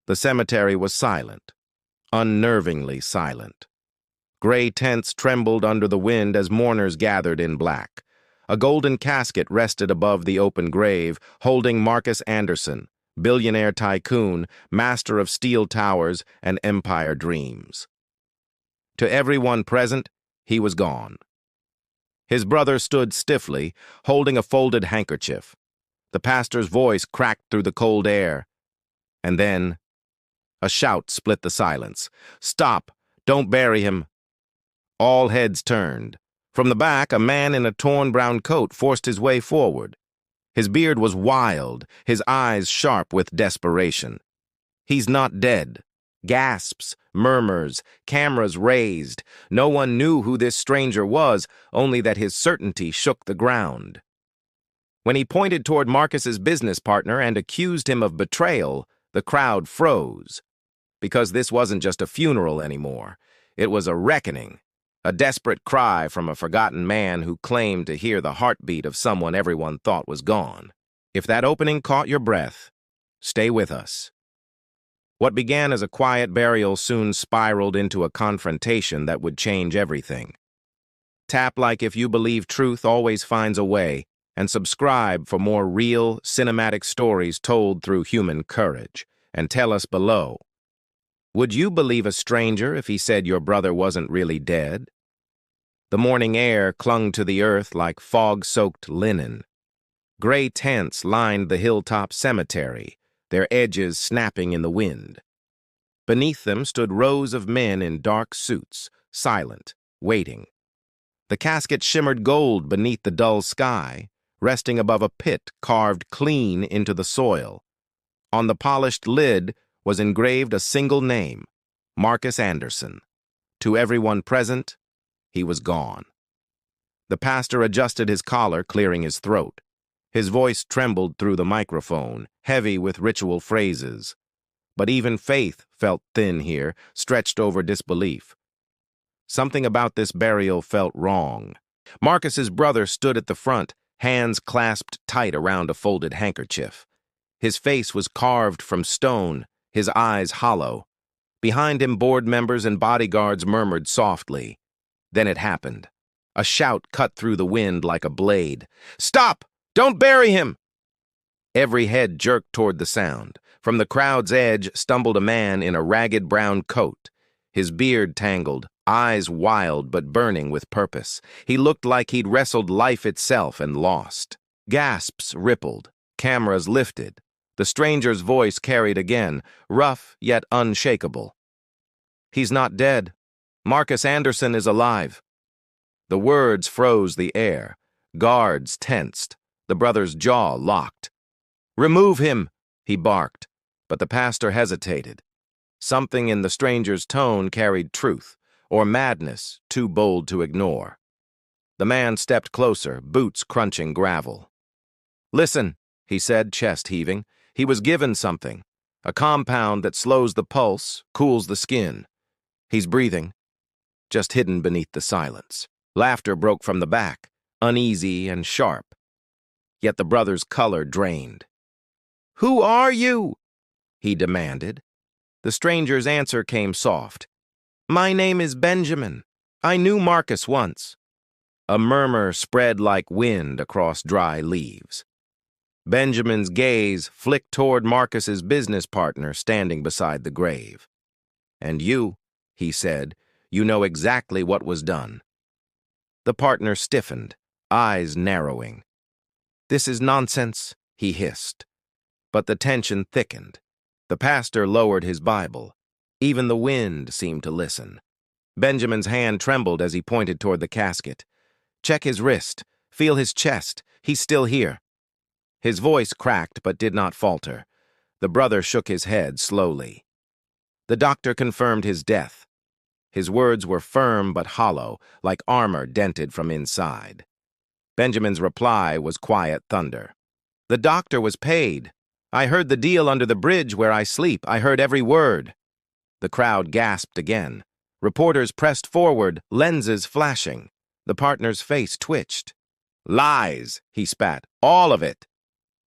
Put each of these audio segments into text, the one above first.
The cemetery was silent, unnervingly silent. Gray tents trembled under the wind as mourners gathered in black. A golden casket rested above the open grave, holding Marcus Anderson, billionaire tycoon, master of steel towers and empire dreams. To everyone present, he was gone. His brother stood stiffly, holding a folded handkerchief. The pastor's voice cracked through the cold air. And then, a shout split the silence. "Stop! Don't bury him!" All heads turned. From the back, a man in a torn brown coat forced his way forward. His beard was wild, his eyes sharp with desperation. "He's not dead." Gasps, murmurs, cameras raised. No one knew who this stranger was, only that his certainty shook the ground. When he pointed toward Marcus's business partner and accused him of betrayal, the crowd froze. Because this wasn't just a funeral anymore. It was a reckoning. A desperate cry from a forgotten man who claimed to hear the heartbeat of someone everyone thought was gone. If that opening caught your breath, stay with us. What began as a quiet burial soon spiraled into a confrontation that would change everything. Tap like if you believe truth always finds a way, and subscribe for more real, cinematic stories told through human courage. And tell us below, would you believe a stranger if he said your brother wasn't really dead? The morning air clung to the earth like fog-soaked linen. Gray tents lined the hilltop cemetery, their edges snapping in the wind. Beneath them stood rows of men in dark suits, silent, waiting. The casket shimmered gold beneath the dull sky, resting above a pit carved clean into the soil. On the polished lid was engraved a single name, Marcus Anderson. To everyone present, he was gone. The pastor adjusted his collar, clearing his throat. His voice trembled through the microphone, heavy with ritual phrases. But even faith felt thin here, stretched over disbelief. Something about this burial felt wrong. Marcus's brother stood at the front, hands clasped tight around a folded handkerchief. His face was carved from stone, his eyes hollow. Behind him, board members and bodyguards murmured softly. Then it happened. A shout cut through the wind like a blade. "Stop! Don't bury him!" Every head jerked toward the sound. From the crowd's edge stumbled a man in a ragged brown coat, his beard tangled, eyes wild but burning with purpose. He looked like he'd wrestled life itself and lost. Gasps rippled, cameras lifted. The stranger's voice carried again, rough yet unshakable. "He's not dead. Marcus Anderson is alive." The words froze the air. Guards tensed. The brother's jaw locked. "Remove him," he barked, but the pastor hesitated. Something in the stranger's tone carried truth, or madness too bold to ignore. The man stepped closer, boots crunching gravel. "Listen," he said, chest heaving. "He was given something, a compound that slows the pulse, cools the skin. He's breathing," just hidden beneath the silence. Laughter broke from the back, uneasy and sharp. Yet the brother's color drained. "Who are you?" he demanded. The stranger's answer came soft. "My name is Benjamin. I knew Marcus once." A murmur spread like wind across dry leaves. Benjamin's gaze flicked toward Marcus's business partner standing beside the grave. "And you," he said, "you know exactly what was done." The partner stiffened, eyes narrowing. "This is nonsense," he hissed. But the tension thickened. The pastor lowered his Bible. Even the wind seemed to listen. Benjamin's hand trembled as he pointed toward the casket. "Check his wrist. Feel his chest. He's still here." His voice cracked but did not falter. The brother shook his head slowly. The doctor confirmed his death. His words were firm but hollow, like armor dented from inside. Benjamin's reply was quiet thunder. "The doctor was paid. I heard the deal under the bridge where I sleep. I heard every word." The crowd gasped again. Reporters pressed forward, lenses flashing. The partner's face twitched. "Lies," he spat. "All of it."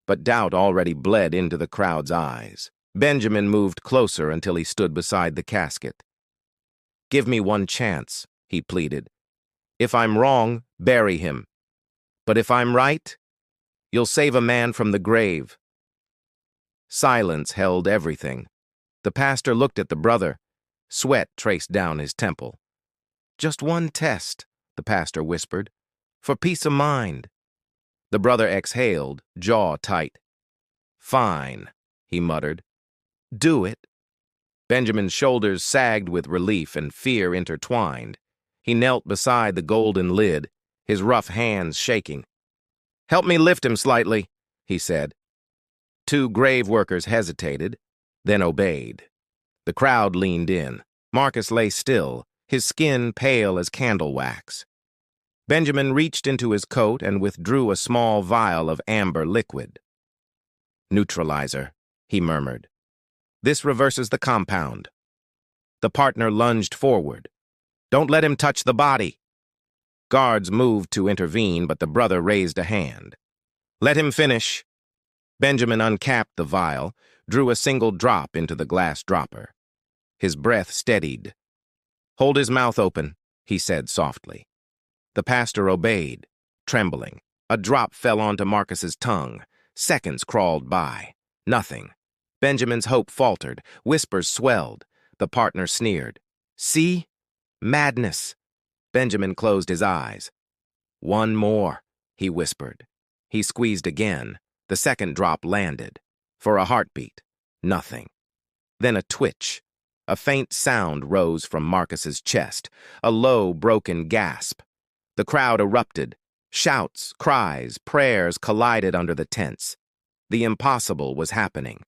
But doubt already bled into the crowd's eyes. Benjamin moved closer until he stood beside the casket. "Give me one chance," he pleaded. "If I'm wrong, bury him. But if I'm right, you'll save a man from the grave." Silence held everything. The pastor looked at the brother. Sweat traced down his temple. "Just one test," the pastor whispered, "for peace of mind." The brother exhaled, jaw tight. "Fine," he muttered. "Do it." Benjamin's shoulders sagged with relief and fear intertwined. He knelt beside the golden lid, his rough hands shaking. "Help me lift him slightly," he said. Two grave workers hesitated, then obeyed. The crowd leaned in. Marcus lay still, his skin pale as candle wax. Benjamin reached into his coat and withdrew a small vial of amber liquid. "Neutralizer," he murmured. "This reverses the compound." The partner lunged forward. "Don't let him touch the body." Guards moved to intervene, but the brother raised a hand. "Let him finish." Benjamin uncapped the vial, drew a single drop into the glass dropper. His breath steadied. "Hold his mouth open," he said softly. The pastor obeyed, trembling. A drop fell onto Marcus's tongue. Seconds crawled by. Nothing. Benjamin's hope faltered. Whispers swelled. The partner sneered. "See? Madness." Benjamin closed his eyes. "One more," he whispered. He squeezed again. The second drop landed. For a heartbeat, nothing. Then a twitch. A faint sound rose from Marcus's chest, a low, broken gasp. The crowd erupted. Shouts, cries, prayers collided under the tents. The impossible was happening.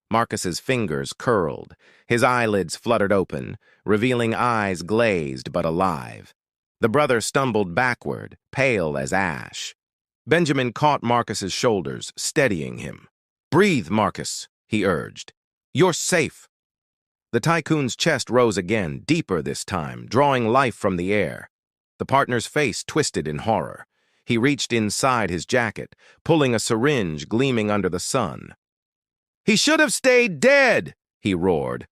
Marcus's fingers curled. His eyelids fluttered open, revealing eyes glazed but alive. The brother stumbled backward, pale as ash. Benjamin caught Marcus's shoulders, steadying him. "Breathe, Marcus," he urged. "You're safe." The tycoon's chest rose again, deeper this time, drawing life from the air. The partner's face twisted in horror. He reached inside his jacket, pulling a syringe gleaming under the sun. "He should have stayed dead!" he roared.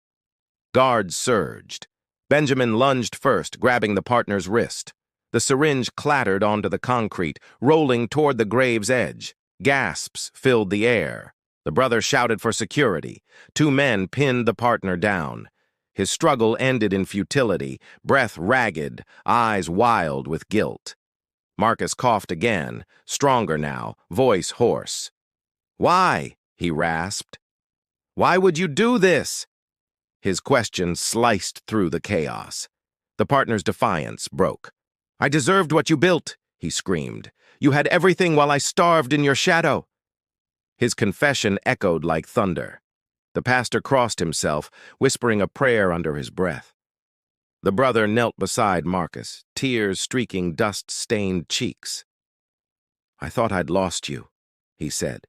Guards surged. Benjamin lunged first, grabbing the partner's wrist. The syringe clattered onto the concrete, rolling toward the grave's edge. Gasps filled the air. The brother shouted for security. Two men pinned the partner down. His struggle ended in futility, breath ragged, eyes wild with guilt. Marcus coughed again, stronger now, voice hoarse. "Why?" he rasped. "Why would you do this?" His question sliced through the chaos. The partner's defiance broke. "I deserved what you built," he screamed. "You had everything while I starved in your shadow." His confession echoed like thunder. The pastor crossed himself, whispering a prayer under his breath. The brother knelt beside Marcus, tears streaking dust-stained cheeks. "I thought I'd lost you," he said.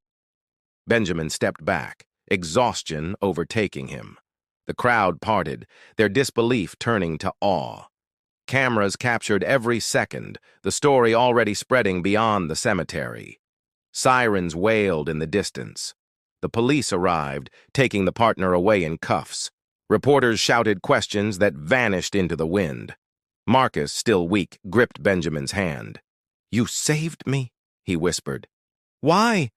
Benjamin stepped back, exhaustion overtaking him. The crowd parted, their disbelief turning to awe. Cameras captured every second, the story already spreading beyond the cemetery. Sirens wailed in the distance. The police arrived, taking the partner away in cuffs. Reporters shouted questions that vanished into the wind. Marcus, still weak, gripped Benjamin's hand. "You saved me," he whispered. "Why?"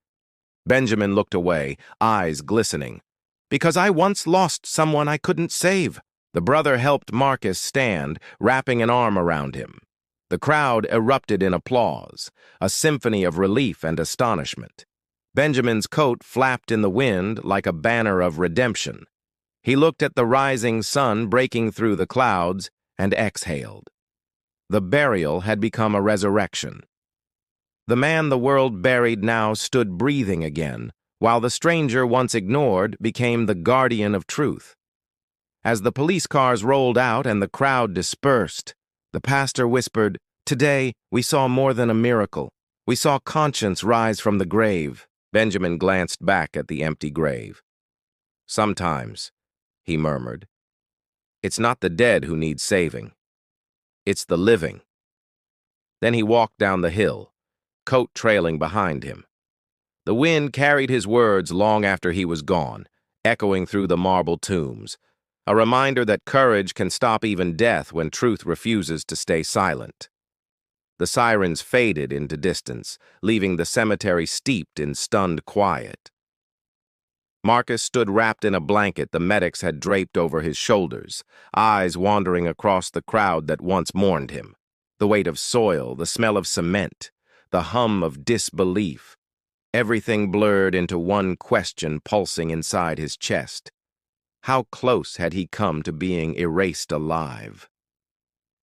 Benjamin looked away, eyes glistening. "Because I once lost someone I couldn't save." The brother helped Marcus stand, wrapping an arm around him. The crowd erupted in applause, a symphony of relief and astonishment. Benjamin's coat flapped in the wind like a banner of redemption. He looked at the rising sun breaking through the clouds and exhaled. The burial had become a resurrection. The man the world buried now stood breathing again, while the stranger once ignored became the guardian of truth. As the police cars rolled out and the crowd dispersed, the pastor whispered, "Today, we saw more than a miracle. We saw conscience rise from the grave." Benjamin glanced back at the empty grave. "Sometimes," he murmured, "it's not the dead who need saving. It's the living." Then he walked down the hill, coat trailing behind him. The wind carried his words long after he was gone, echoing through the marble tombs, a reminder that courage can stop even death when truth refuses to stay silent. The sirens faded into distance, leaving the cemetery steeped in stunned quiet. Marcus stood wrapped in a blanket the medics had draped over his shoulders, eyes wandering across the crowd that once mourned him. The weight of soil, the smell of cement, the hum of disbelief. Everything blurred into one question pulsing inside his chest. How close had he come to being erased alive?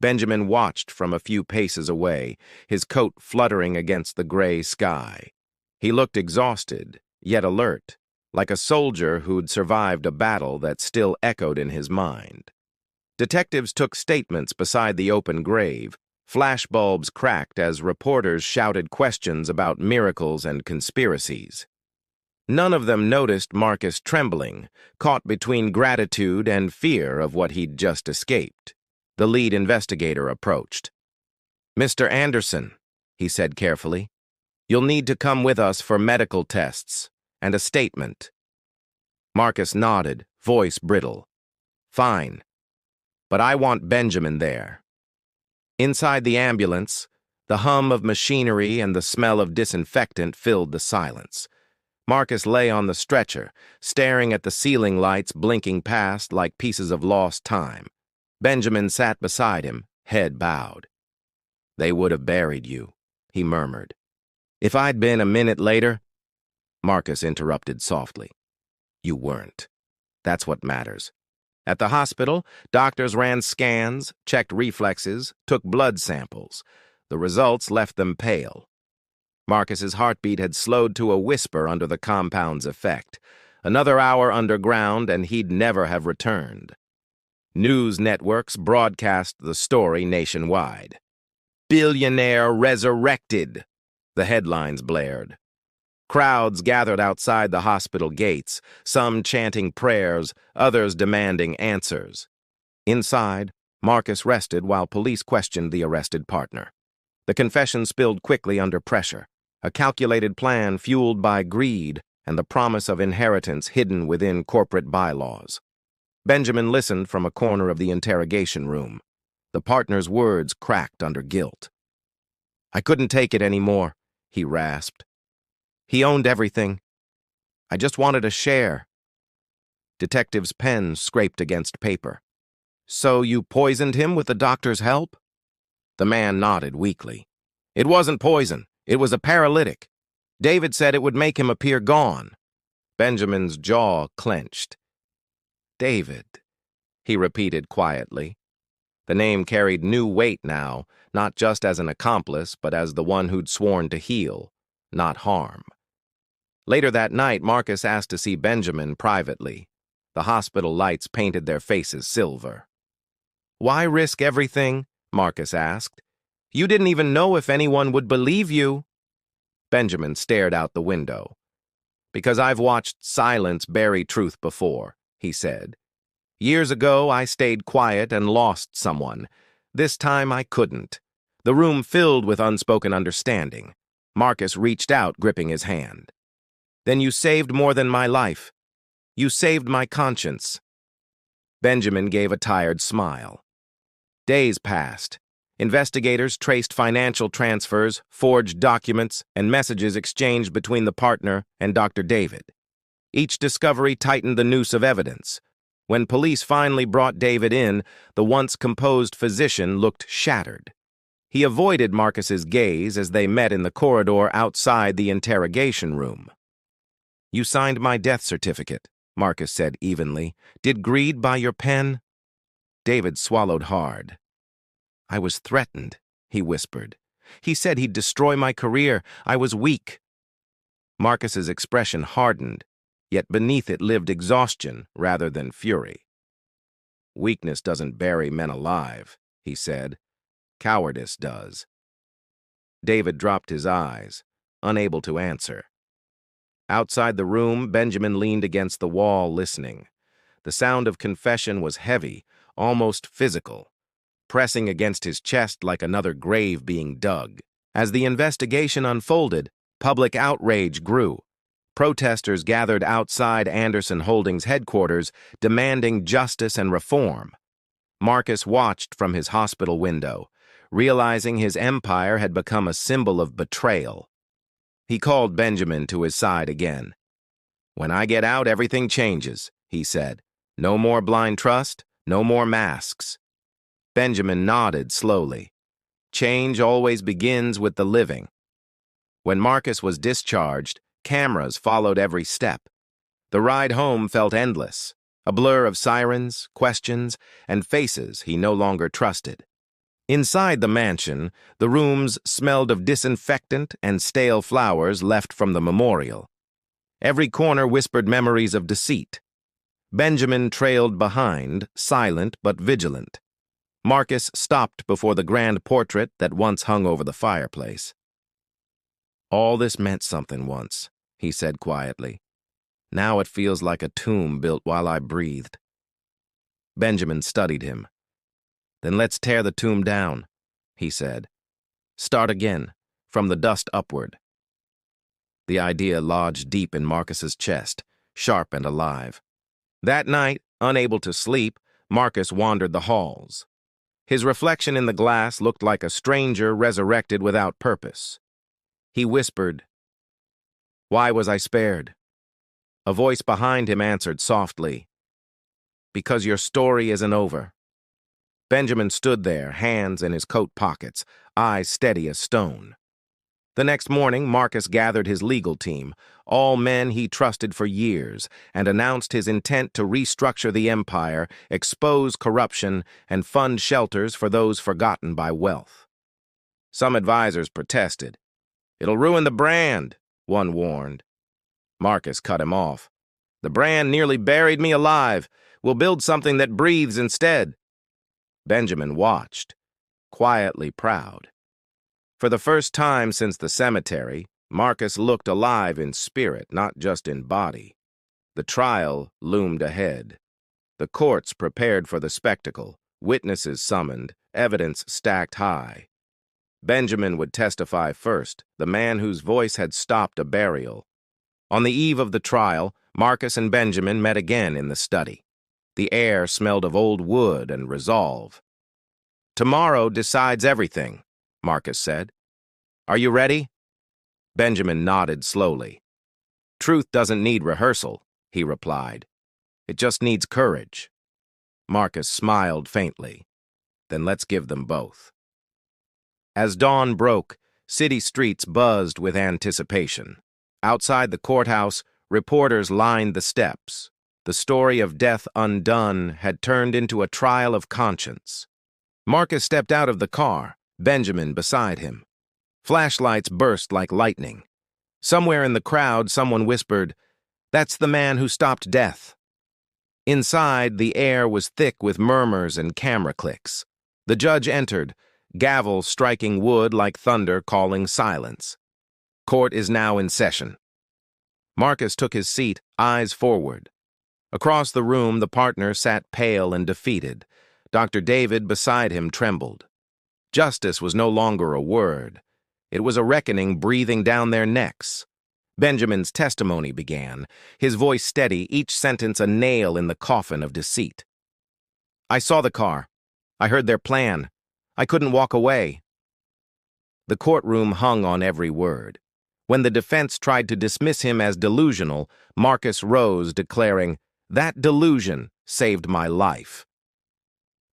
Benjamin watched from a few paces away, his coat fluttering against the gray sky. He looked exhausted, yet alert, like a soldier who'd survived a battle that still echoed in his mind. Detectives took statements beside the open grave. Flashbulbs cracked as reporters shouted questions about miracles and conspiracies. None of them noticed Marcus trembling, caught between gratitude and fear of what he'd just escaped. The lead investigator approached. "Mr. Anderson," he said carefully, "you'll need to come with us for medical tests and a statement." Marcus nodded, voice brittle. "Fine. But I want Benjamin there." Inside the ambulance, the hum of machinery and the smell of disinfectant filled the silence. Marcus lay on the stretcher, staring at the ceiling lights blinking past like pieces of lost time. Benjamin sat beside him, head bowed. "They would have buried you," he murmured. "If I'd been a minute later—" Marcus interrupted softly. "You weren't. That's what matters." At the hospital, doctors ran scans, checked reflexes, took blood samples. The results left them pale. Marcus's heartbeat had slowed to a whisper under the compound's effect. Another hour underground, and he'd never have returned. News networks broadcast the story nationwide. "Billionaire resurrected," the headlines blared. Crowds gathered outside the hospital gates, some chanting prayers, others demanding answers. Inside, Marcus rested while police questioned the arrested partner. The confession spilled quickly under pressure, a calculated plan fueled by greed and the promise of inheritance hidden within corporate bylaws. Benjamin listened from a corner of the interrogation room. The partner's words cracked under guilt. "I couldn't take it anymore," he rasped. "He owned everything. I just wanted a share." Detectives' pens scraped against paper. "So you poisoned him with the doctor's help?" The man nodded weakly. "It wasn't poison. It was a paralytic. David said it would make him appear gone." Benjamin's jaw clenched. "David," he repeated quietly. The name carried new weight now, not just as an accomplice, but as the one who'd sworn to heal, not harm. Later that night, Marcus asked to see Benjamin privately. The hospital lights painted their faces silver. "Why risk everything?" Marcus asked. "You didn't even know if anyone would believe you." Benjamin stared out the window. "Because I've watched silence bury truth before," he said. "Years ago, I stayed quiet and lost someone. This time, I couldn't." The room filled with unspoken understanding. Marcus reached out, gripping his hand. "Then you saved more than my life. You saved my conscience." Benjamin gave a tired smile. Days passed. Investigators traced financial transfers, forged documents, and messages exchanged between the partner and Dr. David. Each discovery tightened the noose of evidence. When police finally brought David in, the once composed physician looked shattered. He avoided Marcus's gaze as they met in the corridor outside the interrogation room. "You signed my death certificate," Marcus said evenly. "Did greed buy your pen?" David swallowed hard. "I was threatened," he whispered. "He said he'd destroy my career. I was weak." Marcus's expression hardened, yet beneath it lived exhaustion rather than fury. "Weakness doesn't bury men alive," he said. "Cowardice does." David dropped his eyes, unable to answer. Outside the room, Benjamin leaned against the wall, listening. The sound of confession was heavy, almost physical, pressing against his chest like another grave being dug. As the investigation unfolded, public outrage grew. Protesters gathered outside Anderson Holdings headquarters, demanding justice and reform. Marcus watched from his hospital window, realizing his empire had become a symbol of betrayal. He called Benjamin to his side again. "When I get out, everything changes," he said. "No more blind trust, no more masks." Benjamin nodded slowly. Change always begins with the living. When Marcus was discharged, cameras followed every step. The ride home felt endless, a blur of sirens, questions, and faces he no longer trusted. Inside the mansion, the rooms smelled of disinfectant and stale flowers left from the memorial. Every corner whispered memories of deceit. Benjamin trailed behind, silent but vigilant. Marcus stopped before the grand portrait that once hung over the fireplace. "All this meant something once," he said quietly. "Now it feels like a tomb built while I breathed." Benjamin studied him. "Then let's tear the tomb down," he said. "Start again, from the dust upward." The idea lodged deep in Marcus's chest, sharp and alive. That night, unable to sleep, Marcus wandered the halls. His reflection in the glass looked like a stranger resurrected without purpose. He whispered, "Why was I spared?" A voice behind him answered softly, "Because your story isn't over." Benjamin stood there, hands in his coat pockets, eyes steady as stone. The next morning, Marcus gathered his legal team, all men he trusted for years, and announced his intent to restructure the empire, expose corruption, and fund shelters for those forgotten by wealth. Some advisors protested. "It'll ruin the brand," one warned. Marcus cut him off. "The brand nearly buried me alive. We'll build something that breathes instead." Benjamin watched, quietly proud. For the first time since the cemetery, Marcus looked alive in spirit, not just in body. The trial loomed ahead. The courts prepared for the spectacle, witnesses summoned, evidence stacked high. Benjamin would testify first, the man whose voice had stopped a burial. On the eve of the trial, Marcus and Benjamin met again in the study. The air smelled of old wood and resolve. "Tomorrow decides everything," Marcus said. "Are you ready?" Benjamin nodded slowly. "Truth doesn't need rehearsal," he replied. "It just needs courage." Marcus smiled faintly. "Then let's give them both." As dawn broke, city streets buzzed with anticipation. Outside the courthouse, reporters lined the steps. The story of death undone had turned into a trial of conscience. Marcus stepped out of the car, Benjamin beside him. Flashlights burst like lightning. Somewhere in the crowd, someone whispered, "That's the man who stopped death." Inside, the air was thick with murmurs and camera clicks. The judge entered, gavel striking wood like thunder calling silence. Court is now in session. Marcus took his seat, eyes forward. Across the room, the partner sat pale and defeated. Dr. David beside him trembled. Justice was no longer a word. It was a reckoning breathing down their necks. Benjamin's testimony began, his voice steady, each sentence a nail in the coffin of deceit. "I saw the car. I heard their plan. I couldn't walk away." The courtroom hung on every word. When the defense tried to dismiss him as delusional, Marcus rose, declaring, "That delusion saved my life."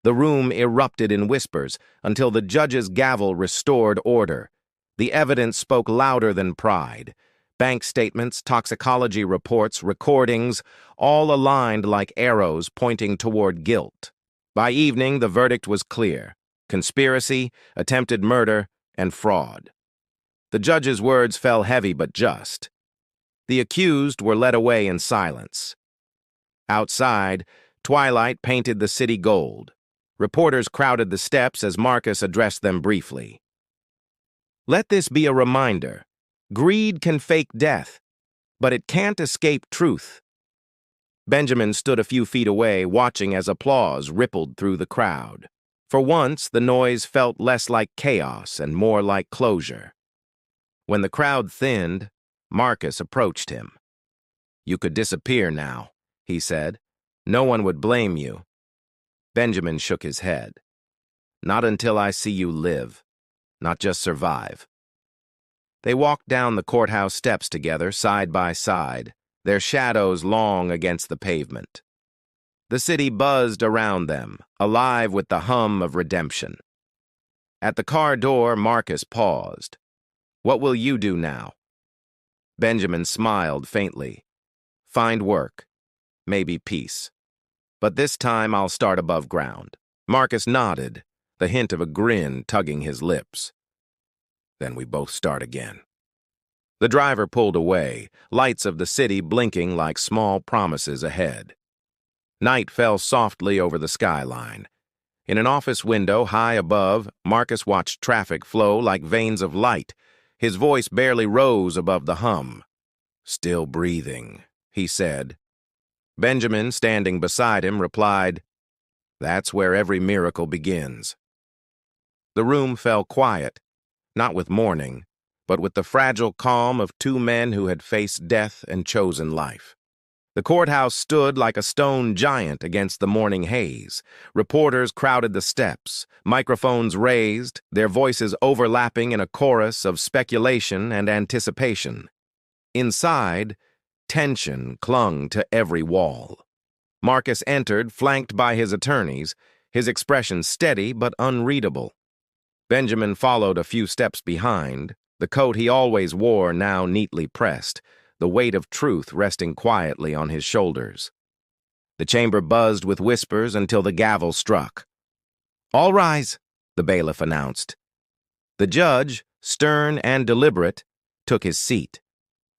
The room erupted in whispers until the judge's gavel restored order. The evidence spoke louder than pride. Bank statements, toxicology reports, recordings, all aligned like arrows pointing toward guilt. By evening, the verdict was clear: conspiracy, attempted murder, and fraud. The judge's words fell heavy but just. The accused were led away in silence. Outside, twilight painted the city gold. Reporters crowded the steps as Marcus addressed them briefly. "Let this be a reminder. Greed can fake death, but it can't escape truth." Benjamin stood a few feet away, watching as applause rippled through the crowd. For once, the noise felt less like chaos and more like closure. When the crowd thinned, Marcus approached him. "You could disappear now," he said. "No one would blame you." Benjamin shook his head. "Not until I see you live, not just survive." They walked down the courthouse steps together, side by side, their shadows long against the pavement. The city buzzed around them, alive with the hum of redemption. At the car door, Marcus paused. "What will you do now?" Benjamin smiled faintly. "Find work. Maybe peace. But this time I'll start above ground." Marcus nodded, the hint of a grin tugging his lips. "Then we both start again." The driver pulled away, lights of the city blinking like small promises ahead. Night fell softly over the skyline. In an office window high above, Marcus watched traffic flow like veins of light. His voice barely rose above the hum. "Still breathing," he said. Benjamin, standing beside him, replied, "That's where every miracle begins." The room fell quiet, not with mourning, but with the fragile calm of two men who had faced death and chosen life. The courthouse stood like a stone giant against the morning haze. Reporters crowded the steps, microphones raised, their voices overlapping in a chorus of speculation and anticipation. Inside, tension clung to every wall. Marcus entered, flanked by his attorneys, his expression steady but unreadable. Benjamin followed a few steps behind, the coat he always wore now neatly pressed, the weight of truth resting quietly on his shoulders. The chamber buzzed with whispers until the gavel struck. "All rise," the bailiff announced. The judge, stern and deliberate, took his seat.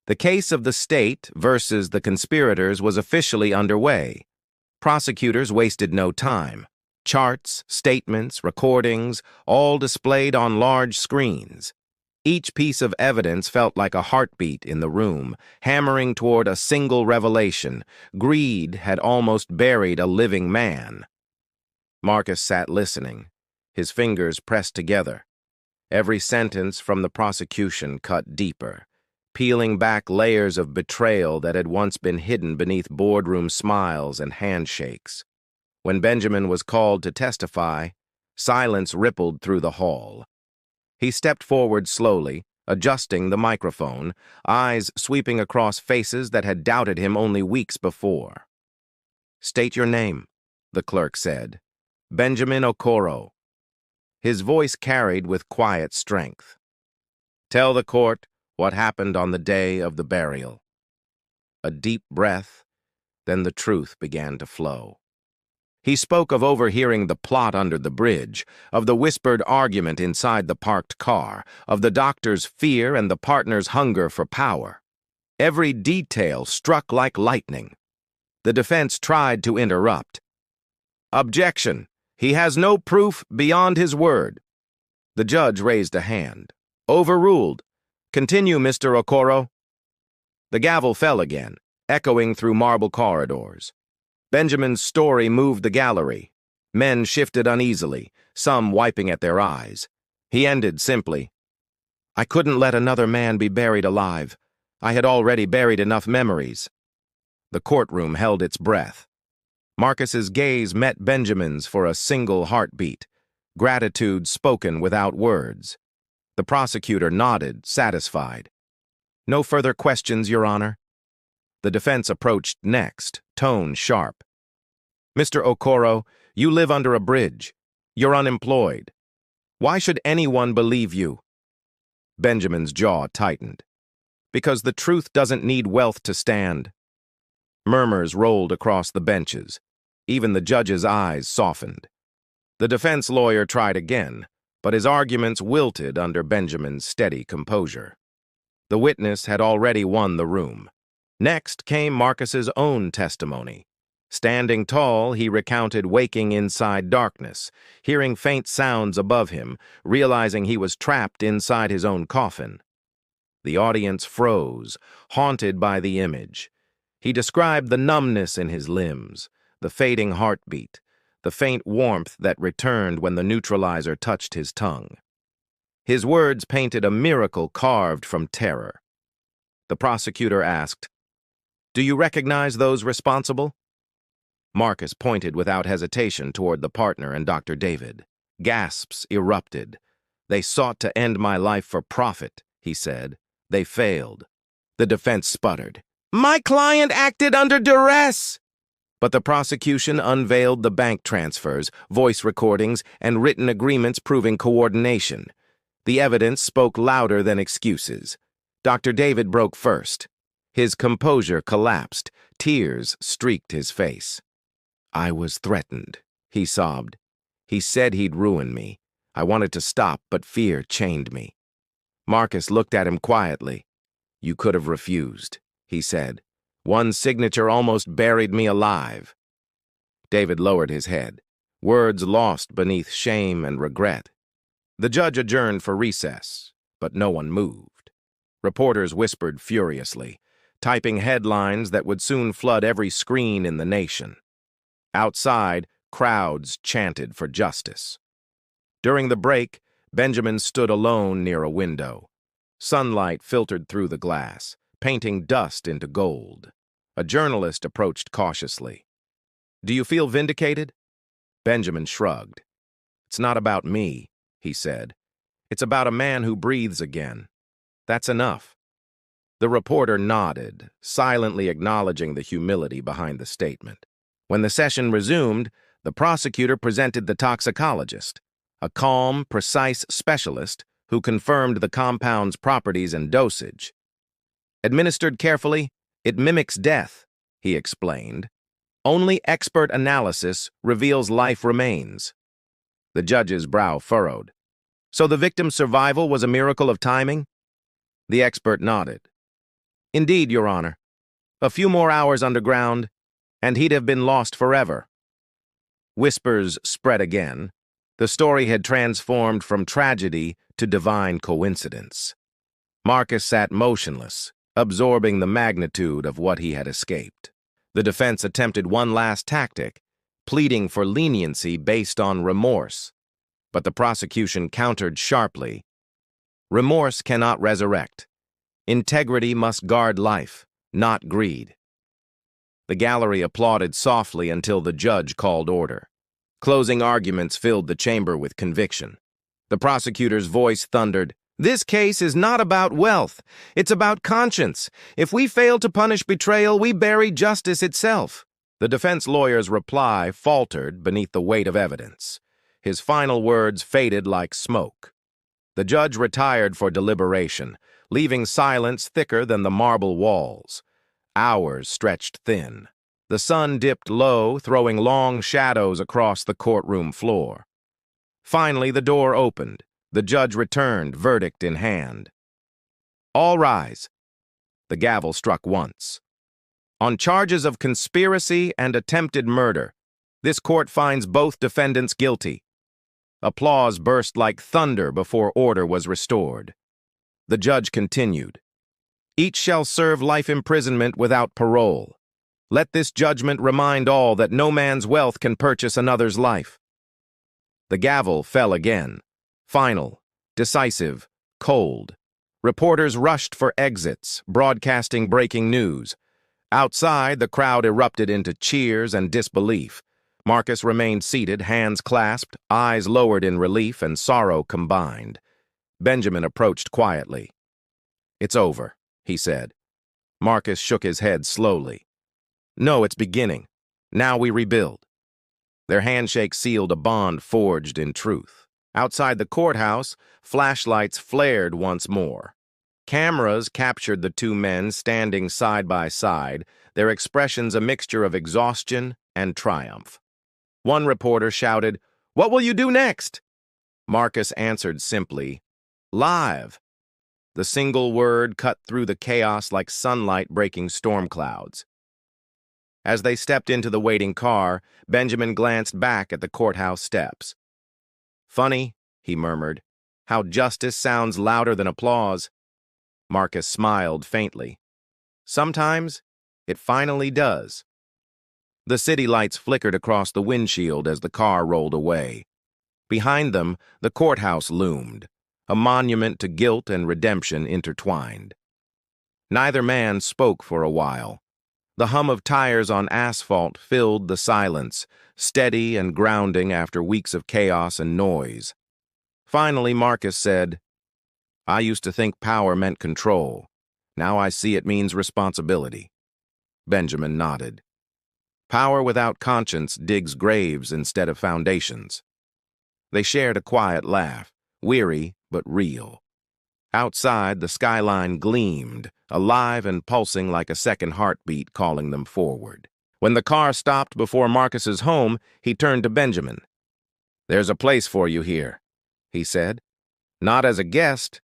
The case of the state versus the conspirators was officially underway. Prosecutors wasted no time. Charts, statements, recordings, all displayed on large screens. Each piece of evidence felt like a heartbeat in the room, hammering toward a single revelation. Greed had almost buried a living man. Marcus sat listening, his fingers pressed together. Every sentence from the prosecution cut deeper, peeling back layers of betrayal that had once been hidden beneath boardroom smiles and handshakes. When Benjamin was called to testify, silence rippled through the hall. He stepped forward slowly, adjusting the microphone, eyes sweeping across faces that had doubted him only weeks before. "State your name," the clerk said. "Benjamin Okoro." His voice carried with quiet strength. "Tell the court what happened on the day of the burial." A deep breath, then the truth began to flow. He spoke of overhearing the plot under the bridge, of the whispered argument inside the parked car, of the doctor's fear and the partner's hunger for power. Every detail struck like lightning. The defense tried to interrupt. "Objection! He has no proof beyond his word." The judge raised a hand. "Overruled. Continue, Mr. Okoro." The gavel fell again, echoing through marble corridors. Benjamin's story moved the gallery. Men shifted uneasily, some wiping at their eyes. He ended simply, "I couldn't let another man be buried alive. I had already buried enough memories." The courtroom held its breath. Marcus's gaze met Benjamin's for a single heartbeat, gratitude spoken without words. The prosecutor nodded, satisfied. "No further questions, Your Honor." The defense approached next, tone sharp. "Mr. Okoro, you live under a bridge. You're unemployed. Why should anyone believe you?" Benjamin's jaw tightened. "Because the truth doesn't need wealth to stand." Murmurs rolled across the benches. Even the judge's eyes softened. The defense lawyer tried again, but his arguments wilted under Benjamin's steady composure. The witness had already won the room. Next came Marcus's own testimony. Standing tall, he recounted waking inside darkness, hearing faint sounds above him, realizing he was trapped inside his own coffin. The audience froze, haunted by the image. He described the numbness in his limbs, the fading heartbeat, the faint warmth that returned when the neutralizer touched his tongue. His words painted a miracle carved from terror. The prosecutor asked, Do you recognize those responsible? Marcus pointed without hesitation toward the partner and Dr. David. Gasps erupted. They sought to end my life for profit, he said. They failed. The defense sputtered. My client acted under duress! But the prosecution unveiled the bank transfers, voice recordings, and written agreements proving coordination. The evidence spoke louder than excuses. Dr. David broke first. His composure collapsed. Tears streaked his face. I was threatened, he sobbed. He said he'd ruin me. I wanted to stop, but fear chained me. Marcus looked at him quietly. You could have refused, he said. One signature almost buried me alive. David lowered his head, words lost beneath shame and regret. The judge adjourned for recess, but no one moved. Reporters whispered furiously, typing headlines that would soon flood every screen in the nation. Outside, crowds chanted for justice. During the break, Benjamin stood alone near a window. Sunlight filtered through the glass, painting dust into gold. A journalist approached cautiously. Do you feel vindicated? Benjamin shrugged. It's not about me, he said. It's about a man who breathes again. That's enough. The reporter nodded, silently acknowledging the humility behind the statement. When the session resumed, the prosecutor presented the toxicologist, a calm, precise specialist who confirmed the compound's properties and dosage. Administered carefully, it mimics death, he explained. Only expert analysis reveals life remains. The judge's brow furrowed. So the victim's survival was a miracle of timing? The expert nodded. Indeed, Your Honor. A few more hours underground, and he'd have been lost forever. Whispers spread again. The story had transformed from tragedy to divine coincidence. Marcus sat motionless, absorbing the magnitude of what he had escaped. The defense attempted one last tactic, pleading for leniency based on remorse. But the prosecution countered sharply. Remorse cannot resurrect. Integrity must guard life, not greed. The gallery applauded softly until the judge called order. Closing arguments filled the chamber with conviction. The prosecutor's voice thundered, This case is not about wealth. It's about conscience. If we fail to punish betrayal, we bury justice itself. The defense lawyer's reply faltered beneath the weight of evidence. His final words faded like smoke. The judge retired for deliberation, leaving silence thicker than the marble walls. Hours stretched thin. The sun dipped low, throwing long shadows across the courtroom floor. Finally, the door opened. The judge returned, verdict in hand. All rise. The gavel struck once. On charges of conspiracy and attempted murder, this court finds both defendants guilty. Applause burst like thunder before order was restored. The judge continued. Each shall serve life imprisonment without parole. Let this judgment remind all that no man's wealth can purchase another's life. The gavel fell again. Final, decisive, cold. Reporters rushed for exits, broadcasting breaking news. Outside, the crowd erupted into cheers and disbelief. Marcus remained seated, hands clasped, eyes lowered in relief and sorrow combined. Benjamin approached quietly. It's over, he said. Marcus shook his head slowly. No, it's beginning. Now we rebuild. Their handshake sealed a bond forged in truth. Outside the courthouse, flashlights flared once more. Cameras captured the two men standing side by side, their expressions a mixture of exhaustion and triumph. One reporter shouted, "What will you do next?" Marcus answered simply, "Live." The single word cut through the chaos like sunlight breaking storm clouds. As they stepped into the waiting car, Benjamin glanced back at the courthouse steps. Funny, he murmured, how justice sounds louder than applause. Marcus smiled faintly. Sometimes, it finally does. The city lights flickered across the windshield as the car rolled away. Behind them, the courthouse loomed, a monument to guilt and redemption intertwined. Neither man spoke for a while. The hum of tires on asphalt filled the silence, steady and grounding after weeks of chaos and noise. Finally, Marcus said, "I used to think power meant control. Now I see it means responsibility." Benjamin nodded. Power without conscience digs graves instead of foundations. They shared a quiet laugh, weary but real. Outside, the skyline gleamed, alive and pulsing like a second heartbeat calling them forward. When the car stopped before Marcus's home, he turned to Benjamin. "There's a place for you here," he said. "Not as a guest,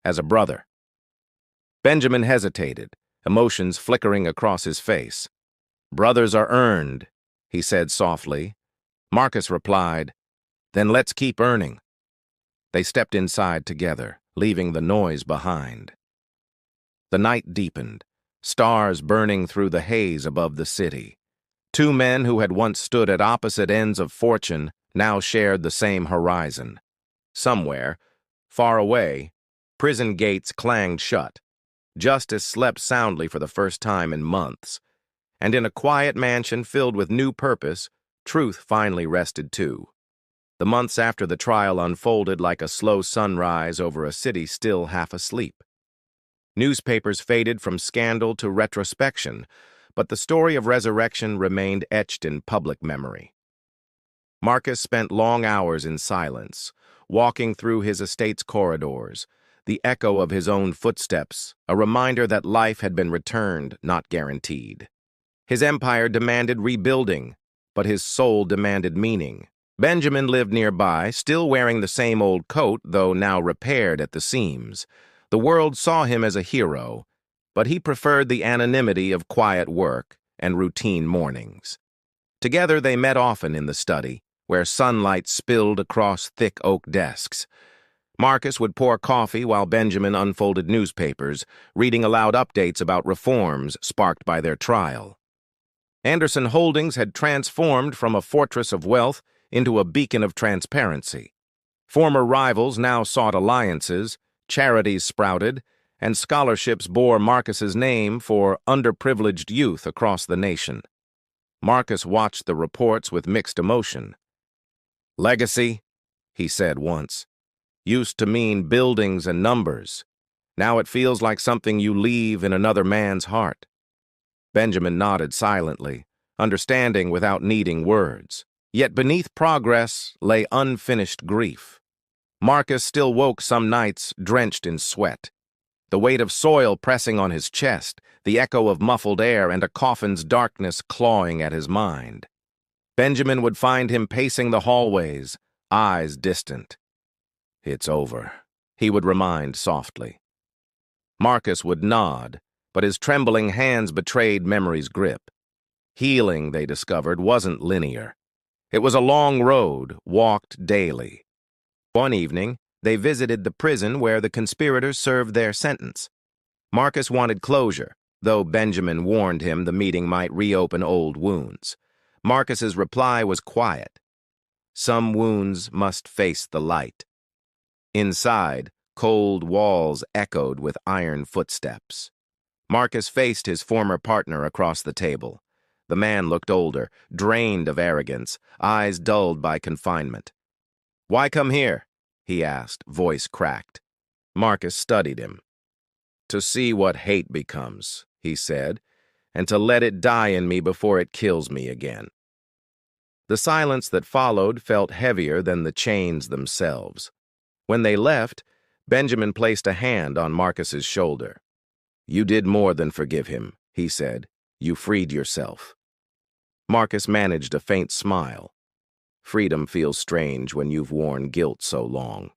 as a brother." Benjamin hesitated, emotions flickering across his face. "Brothers are earned," he said softly. Marcus replied, "Then let's keep earning." They stepped inside together, leaving the noise behind. The night deepened, stars burning through the haze above the city. Two men who had once stood at opposite ends of fortune now shared the same horizon. Somewhere, far away, prison gates clanged shut. Justice slept soundly for the first time in months. And in a quiet mansion filled with new purpose, truth finally rested too. The months after the trial unfolded like a slow sunrise over a city still half asleep. Newspapers faded from scandal to retrospection, but the story of resurrection remained etched in public memory. Marcus spent long hours in silence, walking through his estate's corridors, the echo of his own footsteps, a reminder that life had been returned, not guaranteed. His empire demanded rebuilding, but his soul demanded meaning. Benjamin lived nearby, still wearing the same old coat, though now repaired at the seams. The world saw him as a hero, but he preferred the anonymity of quiet work and routine mornings. Together they met often in the study, where sunlight spilled across thick oak desks. Marcus would pour coffee while Benjamin unfolded newspapers, reading aloud updates about reforms sparked by their trial. Anderson Holdings had transformed from a fortress of wealth into a beacon of transparency. Former rivals now sought alliances, charities sprouted, and scholarships bore Marcus's name for underprivileged youth across the nation. Marcus watched the reports with mixed emotion. "Legacy," he said once, "used to mean buildings and numbers. Now it feels like something you leave in another man's heart." Benjamin nodded silently, understanding without needing words. Yet beneath progress lay unfinished grief. Marcus still woke some nights drenched in sweat. The weight of soil pressing on his chest, the echo of muffled air, and a coffin's darkness clawing at his mind. Benjamin would find him pacing the hallways, eyes distant. "It's over," he would remind softly. Marcus would nod, but his trembling hands betrayed memory's grip. Healing, they discovered, wasn't linear. It was a long road, walked daily. One evening, they visited the prison where the conspirators served their sentence. Marcus wanted closure, though Benjamin warned him the meeting might reopen old wounds. Marcus's reply was quiet. Some wounds must face the light. Inside, cold walls echoed with iron footsteps. Marcus faced his former partner across the table. The man looked older, drained of arrogance, eyes dulled by confinement. "Why come here?" he asked, voice cracked. Marcus studied him. "To see what hate becomes," he said, "and to let it die in me before it kills me again." The silence that followed felt heavier than the chains themselves. When they left, Benjamin placed a hand on Marcus's shoulder. "You did more than forgive him," he said. "You freed yourself." Marcus managed a faint smile. Freedom feels strange when you've worn guilt so long.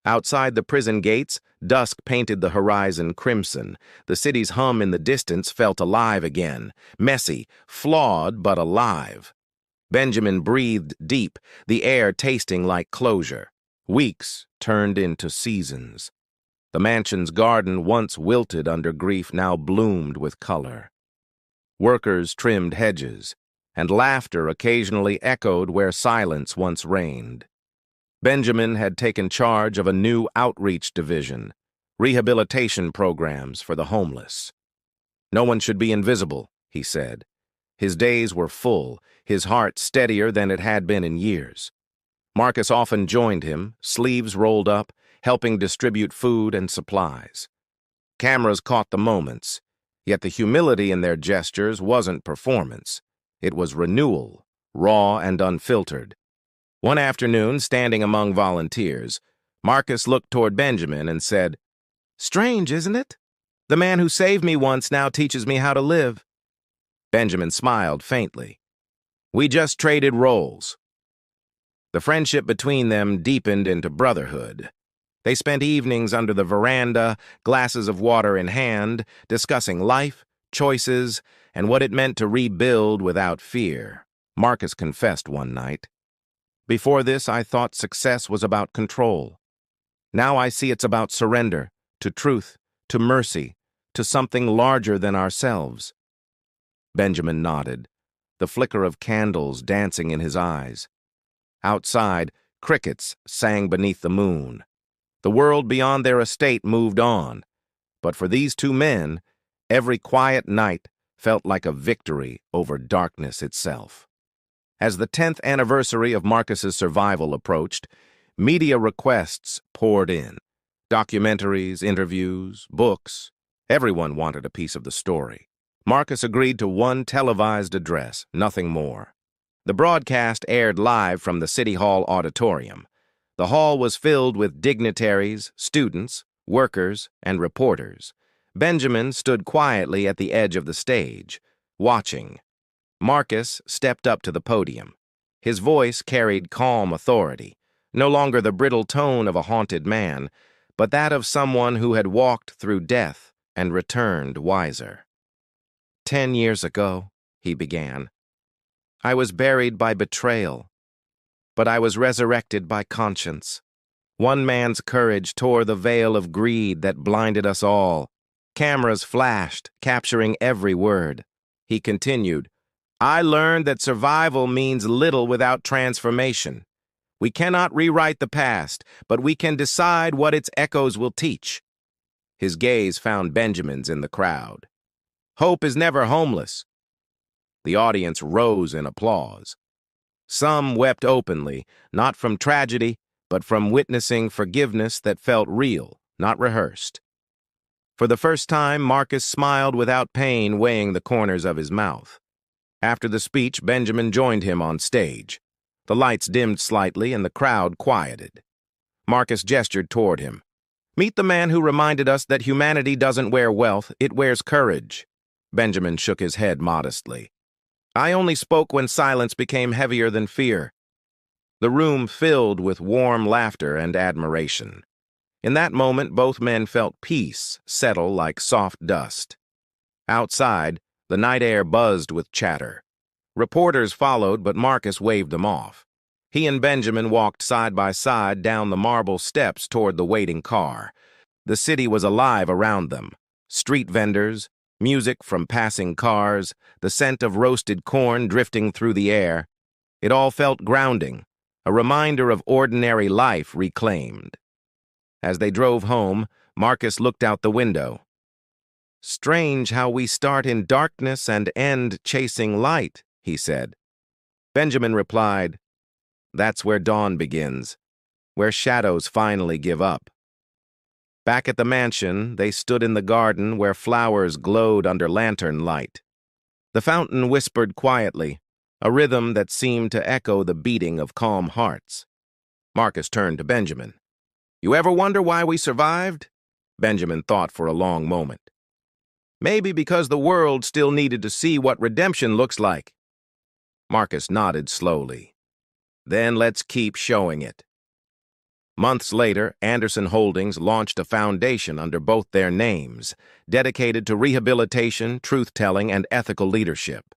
Outside the prison gates, dusk painted the horizon crimson. The city's hum in the distance felt alive again, messy, flawed, but alive. Benjamin breathed deep, the air tasting like closure. Weeks turned into seasons. The mansion's garden, once wilted under grief, now bloomed with color. Workers trimmed hedges, and laughter occasionally echoed where silence once reigned. Benjamin had taken charge of a new outreach division, rehabilitation programs for the homeless. No one should be invisible, he said. His days were full, his heart steadier than it had been in years. Marcus often joined him, sleeves rolled up, helping distribute food and supplies. Cameras caught the moments, yet the humility in their gestures wasn't performance. It was renewal, raw and unfiltered. One afternoon, standing among volunteers, Marcus looked toward Benjamin and said, "Strange, isn't it? The man who saved me once now teaches me how to live." Benjamin smiled faintly. "We just traded roles." The friendship between them deepened into brotherhood. They spent evenings under the veranda, glasses of water in hand, discussing life, choices, and what it meant to rebuild without fear. Marcus confessed one night, "Before this, I thought success was about control. Now I see it's about surrender, to truth, to mercy, to something larger than ourselves." Benjamin nodded, the flicker of candles dancing in his eyes. Outside, crickets sang beneath the moon. The world beyond their estate moved on, but for these two men, every quiet night felt like a victory over darkness itself. As the 10th anniversary of Marcus's survival approached, media requests poured in. Documentaries, interviews, books. Everyone wanted a piece of the story. Marcus agreed to one televised address, nothing more. The broadcast aired live from the City Hall auditorium. The hall was filled with dignitaries, students, workers, and reporters. Benjamin stood quietly at the edge of the stage, watching. Marcus stepped up to the podium. His voice carried calm authority, no longer the brittle tone of a haunted man, but that of someone who had walked through death and returned wiser. 10 years ago, he began, I was buried by betrayal, but I was resurrected by conscience. One man's courage tore the veil of greed that blinded us all. Cameras flashed, capturing every word. He continued, I learned that survival means little without transformation. We cannot rewrite the past, but we can decide what its echoes will teach. His gaze found Benjamin's in the crowd. Hope is never homeless. The audience rose in applause. Some wept openly, not from tragedy, but from witnessing forgiveness that felt real, not rehearsed. For the first time, Marcus smiled without pain weighing the corners of his mouth. After the speech, Benjamin joined him on stage. The lights dimmed slightly and the crowd quieted. Marcus gestured toward him. Meet the man who reminded us that humanity doesn't wear wealth, it wears courage. Benjamin shook his head modestly. I only spoke when silence became heavier than fear. The room filled with warm laughter and admiration. In that moment, both men felt peace settle like soft dust. Outside, the night air buzzed with chatter. Reporters followed, but Marcus waved them off. He and Benjamin walked side by side down the marble steps toward the waiting car. The city was alive around them. Street vendors, music from passing cars, the scent of roasted corn drifting through the air. It all felt grounding, a reminder of ordinary life reclaimed. As they drove home, Marcus looked out the window. Strange how we start in darkness and end chasing light, he said. Benjamin replied, That's where dawn begins, where shadows finally give up. Back at the mansion, they stood in the garden where flowers glowed under lantern light. The fountain whispered quietly, a rhythm that seemed to echo the beating of calm hearts. Marcus turned to Benjamin. You ever wonder why we survived? Benjamin thought for a long moment. Maybe because the world still needed to see what redemption looks like. Marcus nodded slowly. Then let's keep showing it. Months later, Anderson Holdings launched a foundation under both their names, dedicated to rehabilitation, truth-telling, and ethical leadership.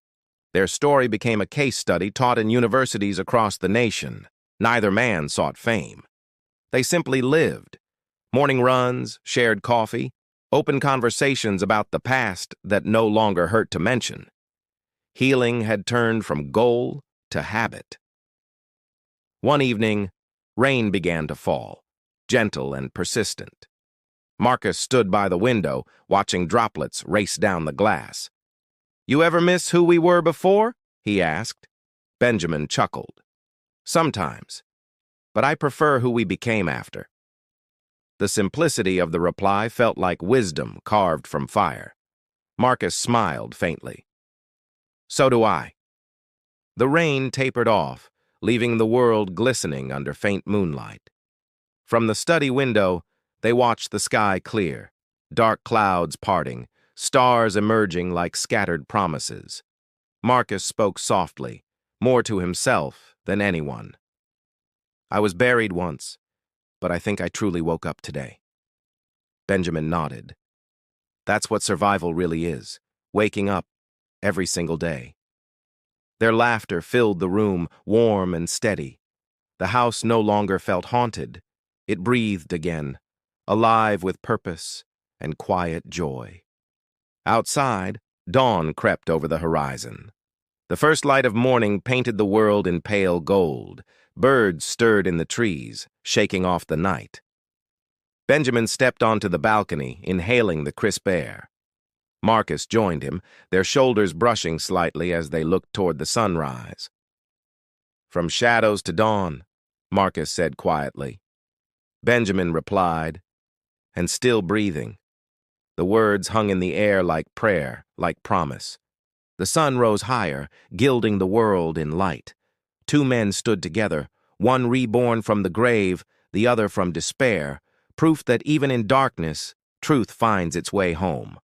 Their story became a case study taught in universities across the nation. Neither man sought fame. They simply lived. Morning runs, shared coffee, open conversations about the past that no longer hurt to mention. Healing had turned from goal to habit. One evening, rain began to fall, gentle and persistent. Marcus stood by the window, watching droplets race down the glass. "You ever miss who we were before?" he asked. Benjamin chuckled. "Sometimes, but I prefer who we became after." The simplicity of the reply felt like wisdom carved from fire. Marcus smiled faintly. "So do I." The rain tapered off, leaving the world glistening under faint moonlight. From the study window, they watched the sky clear, dark clouds parting, stars emerging like scattered promises. Marcus spoke softly, more to himself than anyone. "I was buried once, but I think I truly woke up today." Benjamin nodded. That's what survival really is, waking up every single day. Their laughter filled the room, warm and steady. The house no longer felt haunted. It breathed again, alive with purpose and quiet joy. Outside, dawn crept over the horizon. The first light of morning painted the world in pale gold. Birds stirred in the trees, shaking off the night. Benjamin stepped onto the balcony, inhaling the crisp air. Marcus joined him, their shoulders brushing slightly as they looked toward the sunrise. "From shadows to dawn," Marcus said quietly. Benjamin replied, "And still breathing." The words hung in the air like prayer, like promise. The sun rose higher, gilding the world in light. Two men stood together, one reborn from the grave, the other from despair, proof that even in darkness, truth finds its way home.